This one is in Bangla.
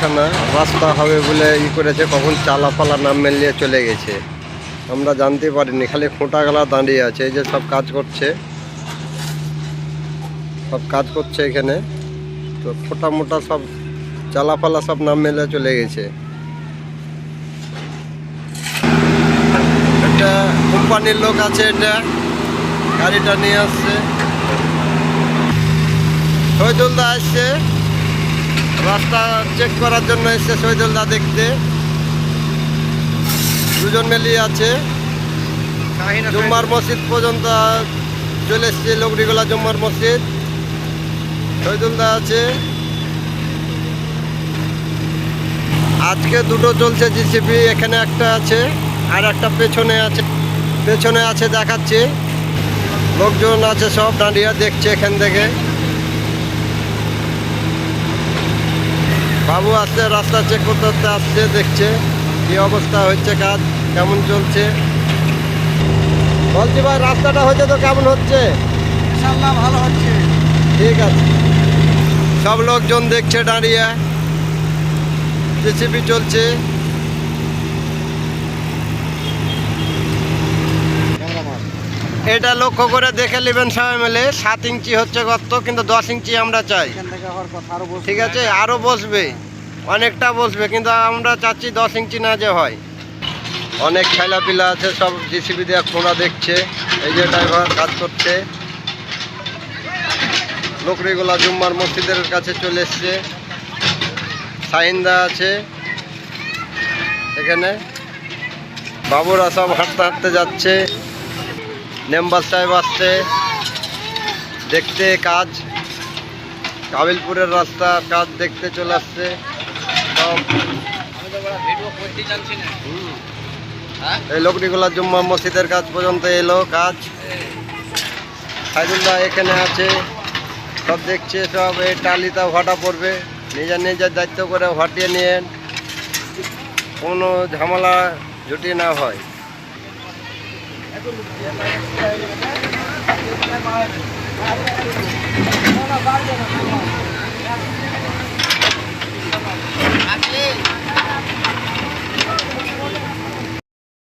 কারখানা রাস্তা হবে বলে করেছে, কখন চালাপালা নাম মেলিয়ে চলে গেছে আমরা জানতে পারিনি। খালি খোঁটাগালা দাঁড়িয়ে আছে, এই যে সব কাজ করছে, এখানে। তো ফোটা মোটা সব চালাপালা সব নাম মেলে চলে গেছে। এটা কোম্পানির লোক আছে, এটা গাড়িটা নিয়ে আসছে। শহীদুলদা আসছে, রাস্তা চেক করার জন্য এসছে শহীদুলদা দেখতে। দুজন মিলিয়ে আছে। জুম্মার মসজিদ পর্যন্ত চলে এসছে, লোকড়িগোলা জুম্মার মসজিদ। শহীদুলদা আছে। আজকে দুটো চলছে জিসিবি, এখানে একটা আছে আর একটা পেছনে আছে দেখাচ্ছি। লোকজন আছে সব দাঁড়িয়ে দেখছে এখান থেকে। বাবু আসছে, রাস্তা চেক করতে আসছে, দেখছে কি অবস্থা হচ্ছে, কাজ কেমন চলছে। বলছি ভাই, রাস্তাটা হচ্ছে তো কেমন হচ্ছে? ইনশাআল্লাহ ভালো হচ্ছে। ঠিক আছে। সব লোকজন দেখছে দাঁড়িয়ে, জেসিবি চলছে। এটা লক্ষ্য করে দেখে নেবেন সবাই মিলে। 7 ইঞ্চি হচ্ছে গর্ত, কিন্তু 10 ইঞ্চি আমরা চাই। ঠিক আছে, আরও বসবে, অনেকটা বসবে, কিন্তু আমরা চাচ্ছি 10 ইঞ্চি না যে হয়। অনেক খেলাপিলা আছে, সব জিসিবি দিয়ে খোঁড়া দেখছে। এই যে ড্রাইভার কাজ করছে। লোকড়িগোলা জুম্মার মসজিদের কাছে চলে এসছে। সাহিন্দা আছে এখানে। বাবুরা সব হাঁটতে হাঁটতে যাচ্ছে। মেম্বার সাহেব আসছে দেখতে কাজ। কাবিলপুরের রাস্তা কাজ দেখতে চলে আসছে সব। এই লোকড়িগোলা জুম্মা মসজিদের কাজ পর্যন্ত এলো কাজ। সাইদুল্লাহ এখানে আছে, সব দেখছে সব। এই টালিটা ভাটা পড়বে, নিজের দায়িত্ব করে ভাটিয়ে নিয়েন, কোনো ঝামেলা ঝুটি না হয়।